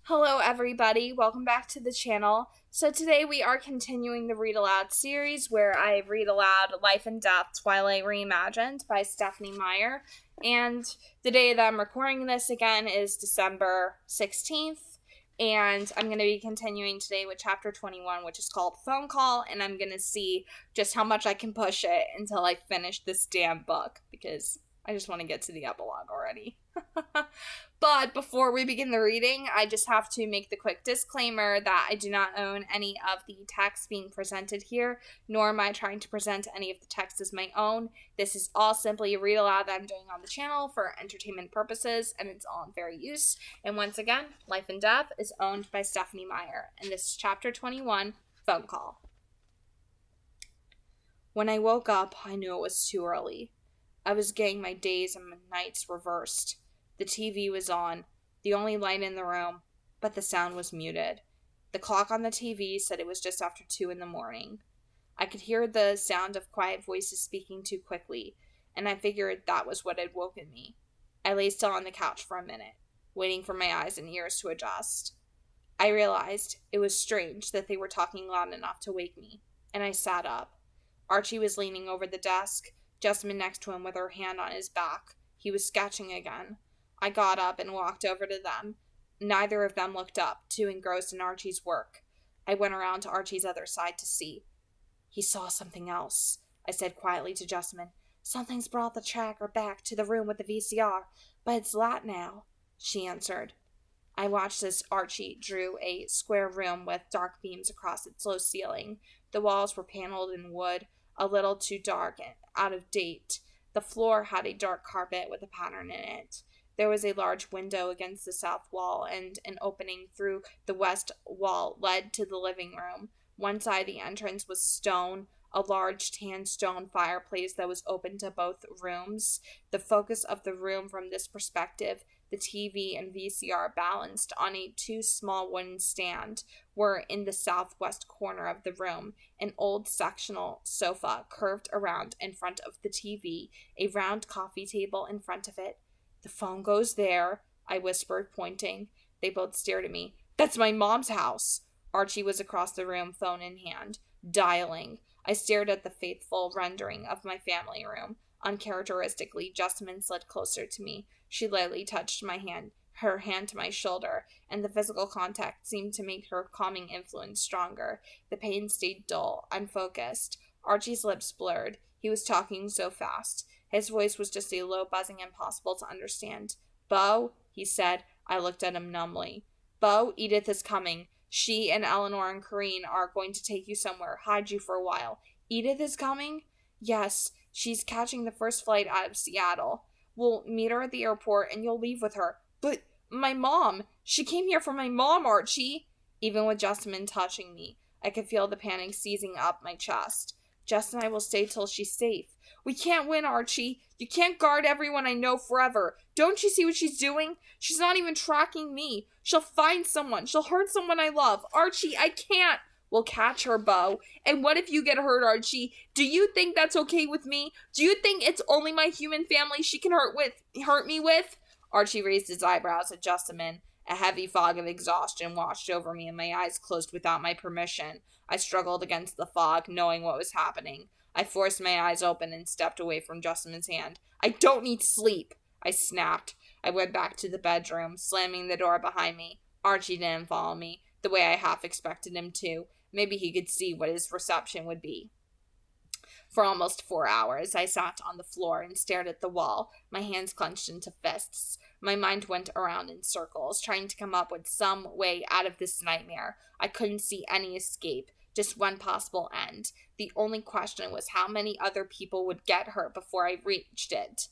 Hello everybody, welcome back to the channel. So today we are continuing the Read Aloud series where I read aloud Life and Death Twilight Reimagined by Stephenie Meyer. And the day that I'm recording this again is December 16th. And I'm going to be continuing today with chapter 21, which is called Phone Call. And I'm going to see just how much I can push it until I finish this damn book, because I just want to get to the epilogue already. But before we begin the reading, I just have to make the quick disclaimer that I do not own any of the text being presented here, nor am I trying to present any of the text as my own. This is all simply a read aloud that I'm doing on the channel for entertainment purposes, and it's all in fair use. And once again, Life and Death is owned by Stephenie Meyer, and this is chapter 21, Phone Call. When I woke up, I knew it was too early. I was getting my days and my nights reversed. The TV was on, the only light in the room, but the sound was muted. The clock on the TV said it was just after 2 a.m. I could hear the sound of quiet voices speaking too quickly, and I figured that was what had woken me. I lay still on the couch for a minute, waiting for my eyes and ears to adjust. I realized it was strange that they were talking loud enough to wake me, and I sat up. Archie was leaning over the desk, Jessamine next to him with her hand on his back. He was sketching again. I got up and walked over to them. Neither of them looked up, too engrossed in Archie's work. I went around to Archie's other side to see. He saw something else, I said quietly to Jessamine. Something's brought the tracker back to the room with the VCR, but it's light now, she answered. I watched as Archie drew a square room with dark beams across its low ceiling. The walls were paneled in wood, a little too dark and out of date. The floor had a dark carpet with a pattern in it. There was a large window against the south wall, and an opening through the west wall led to the living room. One side of the entrance was stone, a large tan stone fireplace that was open to both rooms. The focus of the room from this perspective, the TV and VCR balanced on a two small wooden stand, were in the southwest corner of the room. An old sectional sofa curved around in front of the TV, a round coffee table in front of it. The phone goes there, I whispered, pointing. They both stared at me. That's my mom's house. Archie was across the room, phone in hand, dialing. I stared at the faithful rendering of my family room. Uncharacteristically, Jessamine slid closer to me. She lightly touched my hand, her hand to my shoulder, and the physical contact seemed to make her calming influence stronger. The pain stayed dull, unfocused. Archie's lips blurred. He was talking so fast. His voice was just a low buzzing impossible to understand. Beau, he said. I looked at him numbly. Beau, Edith is coming. She and Eleanor and Corinne are going to take you somewhere, hide you for a while. Edith is coming? Yes, she's catching the first flight out of Seattle. We'll meet her at the airport and you'll leave with her. But my mom! She came here for my mom, Archie! Even with Jessamine touching me, I could feel the panic seizing up my chest. Jess and I will stay till she's safe. We can't win, Archie. You can't guard everyone I know forever. Don't you see what she's doing? She's not even tracking me. She'll find someone. She'll hurt someone I love. Archie, I can't. We'll catch her, Beau. And what if you get hurt, Archie? Do you think that's okay with me? Do you think it's only my human family she can hurt me with? Archie raised his eyebrows at Jessamine. A heavy fog of exhaustion washed over me and my eyes closed without my permission. I struggled against the fog, knowing what was happening. I forced my eyes open and stepped away from Jessamine's hand. I don't need sleep, I snapped. I went back to the bedroom, slamming the door behind me. Archie didn't follow me, the way I half expected him to. Maybe he could see what his reception would be. For almost 4 hours, I sat on the floor and stared at the wall, my hands clenched into fists. My mind went around in circles, trying to come up with some way out of this nightmare. I couldn't see any escape, just one possible end. The only question was how many other people would get hurt before I reached it.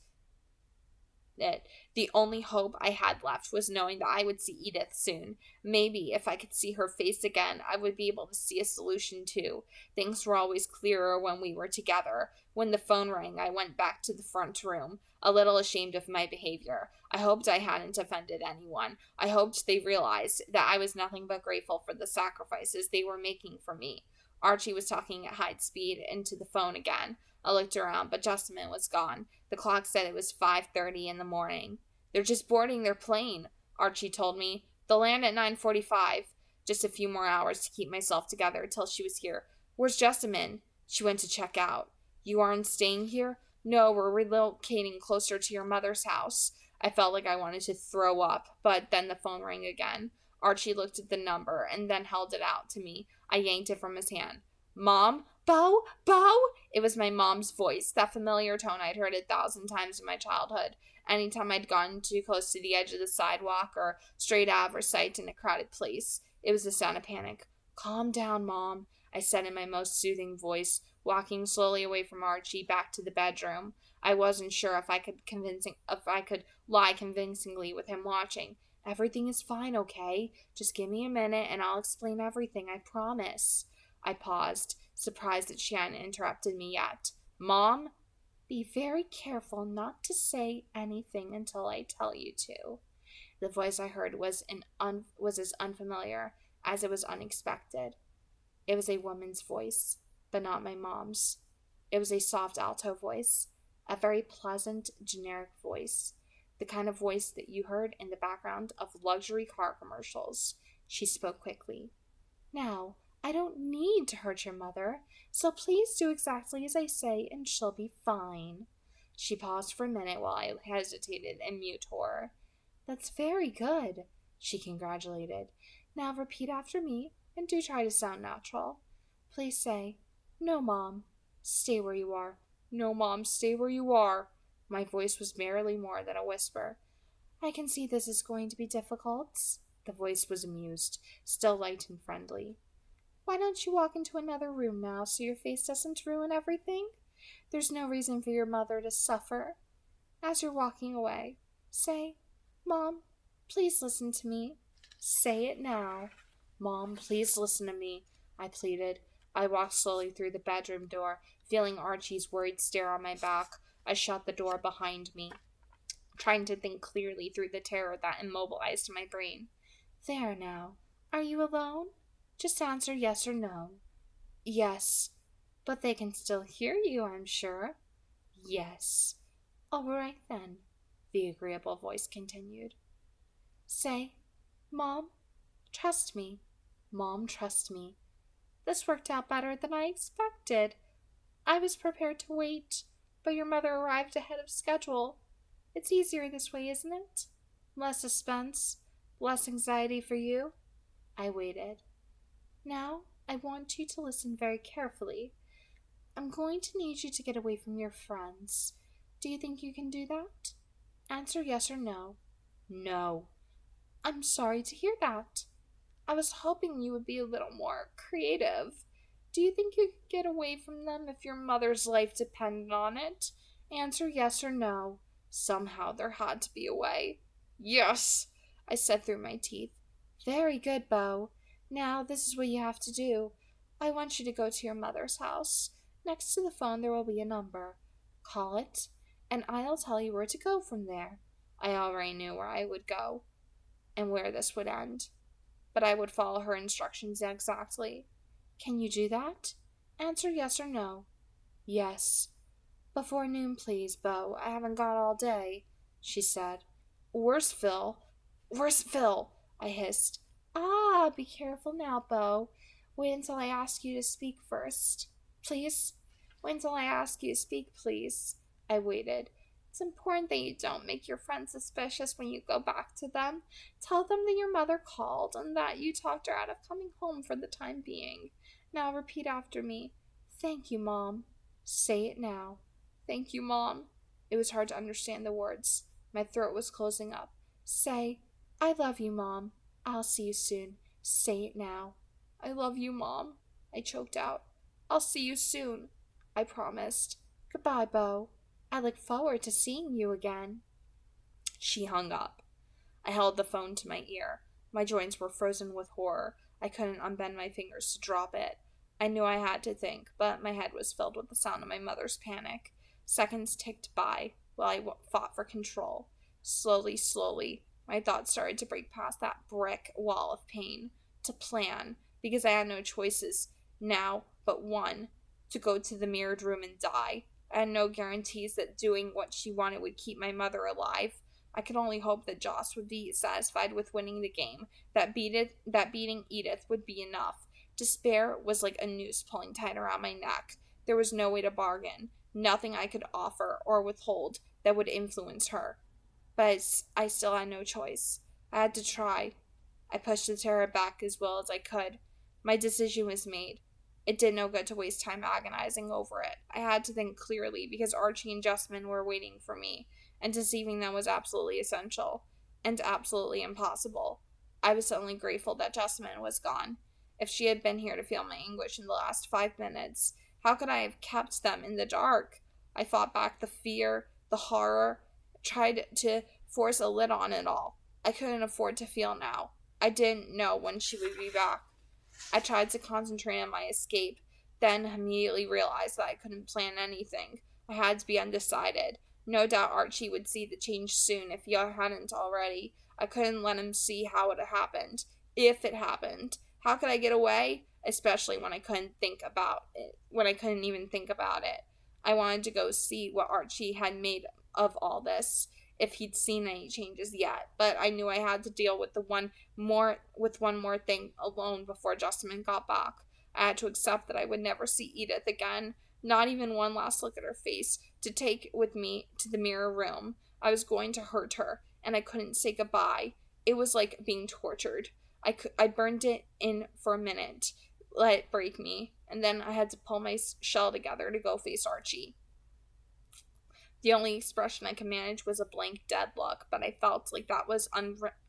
The only hope I had left was knowing that I would see Edith soon. Maybe if I could see her face again, I would be able to see a solution too. Things were always clearer when we were together. When the phone rang, I went back to the front room, a little ashamed of my behavior. I hoped I hadn't offended anyone. I hoped they realized that I was nothing but grateful for the sacrifices they were making for me. Archie was talking at high speed into the phone again. I looked around, but Jessamine was gone. The clock said it was 5:30 in the morning. They're just boarding their plane, Archie told me. They'll land at 9:45. Just a few more hours to keep myself together till she was here. Where's Jessamine? She went to check out. You aren't staying here? No, we're relocating closer to your mother's house. I felt like I wanted to throw up, but then the phone rang again. Archie looked at the number and then held it out to me. I yanked it from his hand. Mom? Bo? Bo? It was my mom's voice, that familiar tone I'd heard 1,000 times in my childhood. Anytime I'd gotten too close to the edge of the sidewalk or strayed out of sight in a crowded place, it was the sound of panic. Calm down, Mom, I said in my most soothing voice, walking slowly away from Archie back to the bedroom. I wasn't sure if I could lie convincingly with him watching. Everything is fine, okay? Just give me a minute and I'll explain everything, I promise. I paused, surprised that she hadn't interrupted me yet. Mom? Be very careful not to say anything until I tell you to. The voice I heard was as unfamiliar as it was unexpected. It was a woman's voice, but not my mom's. It was a soft alto voice, a very pleasant, generic voice, the kind of voice that you heard in the background of luxury car commercials. She spoke quickly. Now, I don't need to hurt your mother, so please do exactly as I say and she'll be fine. She paused for a minute while I hesitated in mute horror. That's very good, she congratulated. Now repeat after me and do try to sound natural. Please say, No, Mom, stay where you are. No, Mom, stay where you are. My voice was barely more than a whisper. I can see this is going to be difficult. The voice was amused, still light and friendly. Why don't you walk into another room now so your face doesn't ruin everything? There's no reason for your mother to suffer. As you're walking away, say, Mom, please listen to me. Say it now. Mom, please listen to me, I pleaded. I walked slowly through the bedroom door, feeling Archie's worried stare on my back. I shut the door behind me, trying to think clearly through the terror that immobilized my brain. There now. Are you alone? Just answer yes or no. Yes. But they can still hear you, I'm sure. Yes. All right then, the agreeable voice continued. Say, Mom, trust me. Mom, trust me. This worked out better than I expected. I was prepared to wait, but your mother arrived ahead of schedule. It's easier this way, isn't it? Less suspense, less anxiety for you. I waited. Now, I want you to listen very carefully. I'm going to need you to get away from your friends. Do you think you can do that? Answer yes or no. No. I'm sorry to hear that. I was hoping you would be a little more creative. Do you think you could get away from them if your mother's life depended on it? Answer yes or no. Somehow there had to be a way. Yes, I said through my teeth. Very good, Bo. Now, this is what you have to do. I want you to go to your mother's house. Next to the phone there will be a number. Call it, and I'll tell you where to go from there. I already knew where I would go, and where this would end. But I would follow her instructions exactly. Can you do that? Answer yes or no. Yes. Before noon, please, Bo. I haven't got all day, she said. Where's Phil? Where's Phil? I hissed. Ah, be careful now, Bo. Wait until I ask you to speak first. Please? Wait until I ask you to speak, please. I waited. It's important that you don't make your friends suspicious when you go back to them. Tell them that your mother called and that you talked her out of coming home for the time being. Now repeat after me. Thank you, Mom. Say it now. Thank you, Mom. It was hard to understand the words. My throat was closing up. Say, I love you, Mom. I'll see you soon. Say it now. I love you, Mom. I choked out. I'll see you soon. I promised. Goodbye, Bo. I look forward to seeing you again. She hung up. I held the phone to my ear. My joints were frozen with horror. I couldn't unbend my fingers to drop it. I knew I had to think, but my head was filled with the sound of my mother's panic. Seconds ticked by while I fought for control. Slowly, my thoughts started to break past that brick wall of pain. To plan, because I had no choices now but one, to go to the mirrored room and die. I had no guarantees that doing what she wanted would keep my mother alive. I could only hope that Joss would be satisfied with winning the game, that beating Edith would be enough. Despair was like a noose pulling tight around my neck. There was no way to bargain, nothing I could offer or withhold that would influence her. But I still had no choice. I had to try. I pushed the terror back as well as I could. My decision was made. It did no good to waste time agonizing over it. I had to think clearly because Archie and Jessamine were waiting for me, and deceiving them was absolutely essential, and absolutely impossible. I was suddenly grateful that Jessamine was gone. If she had been here to feel my anguish in the last 5 minutes, how could I have kept them in the dark? I fought back the fear, the horror, tried to force a lid on it all. I couldn't afford to feel now. I didn't know when she would be back. I tried to concentrate on my escape, then immediately realized that I couldn't plan anything. I had to be undecided. No doubt Archie would see the change soon if he hadn't already. I couldn't let him see how it happened. If it happened. How could I get away? Especially when I couldn't even think about it. I wanted to go see what Archie had made of all this, if he'd seen any changes yet, but I knew I had to deal with one more thing alone before Jessamine got back. I had to accept that I would never see Edith again, not even one last look at her face to take with me to the mirror room. I was going to hurt her, and I couldn't say goodbye. It was like being tortured. I burned it in for a minute, let it break me, and then I had to pull my shell together to go face Archie. The only expression I could manage was a blank, dead look, but I felt like that was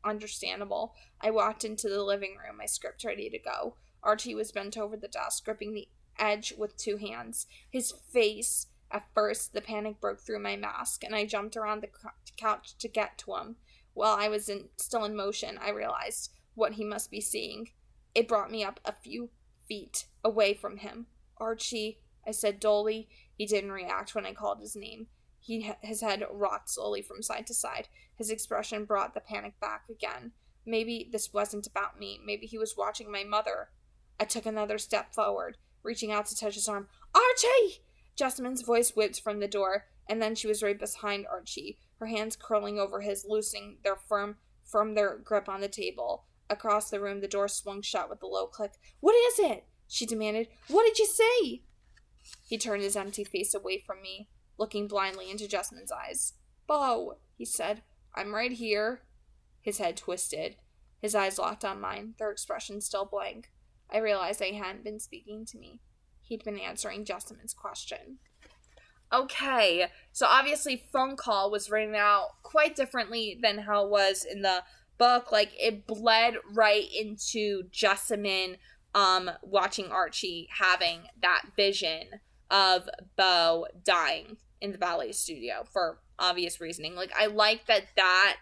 understandable. I walked into the living room, my script ready to go. Archie was bent over the desk, gripping the edge with 2 hands. His face, at first, the panic broke through my mask, and I jumped around the couch to get to him. While I was still in motion, I realized what he must be seeing. It brought me up a few feet away from him. "Archie," I said dully. He didn't react when I called his name. His head rocked slowly from side to side. His expression brought the panic back again. Maybe this wasn't about me. Maybe he was watching my mother. I took another step forward, reaching out to touch his arm. "Archie!" Jessamine's voice whipped from the door, and then she was right behind Archie, her hands curling over his, loosening their from their grip on the table. Across the room, the door swung shut with a low click. "What is it?" she demanded. "What did you say?" He turned his empty face away from me, looking blindly into Jessamine's eyes. "Bo," he said, "I'm right here." His head twisted. His eyes locked on mine, their expression still blank. I realized they hadn't been speaking to me. He'd been answering Jessamine's question. Okay, so obviously Phone Call was written out quite differently than how it was in the book. Like, it bled right into Jessamine watching Archie having that vision of Bo dying in the ballet studio for obvious reasoning. Like, I like that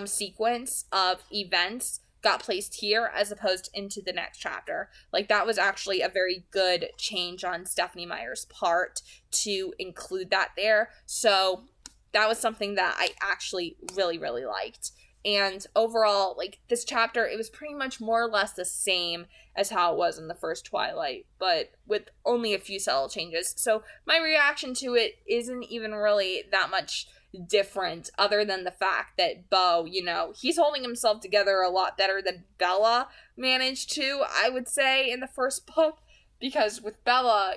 sequence of events got placed here as opposed into the next chapter. Like, that was actually a very good change on Stephenie Meyer's part to include that there. So that was something that I actually really, really liked. And overall, like, this chapter, it was pretty much more or less the same as how it was in the first Twilight, but with only a few subtle changes. So my reaction to it isn't even really that much different, other than the fact that Bo, he's holding himself together a lot better than Bella managed to, I would say, in the first book. Because with Bella,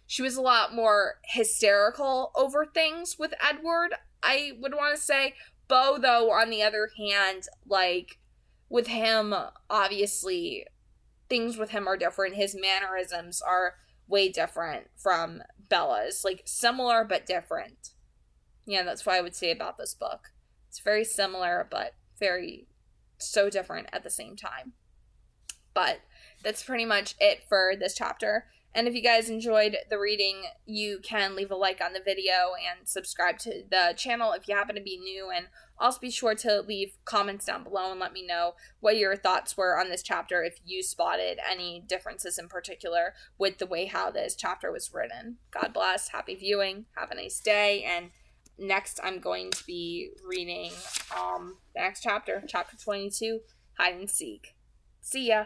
she was a lot more hysterical over things with Edward, I would want to say. Bo, though, on the other hand, like, with him, obviously, things with him are different. His mannerisms are way different from Bella's. Like, similar but different. Yeah, that's what I would say about this book. It's very similar, but so different at the same time. But that's pretty much it for this chapter. And if you guys enjoyed the reading, you can leave a like on the video and subscribe to the channel if you happen to be new. And also be sure to leave comments down below and let me know what your thoughts were on this chapter, if you spotted any differences in particular with the way how this chapter was written. God bless. Happy viewing. Have a nice day. And next I'm going to be reading the next chapter, chapter 22, Hide and Seek. See ya!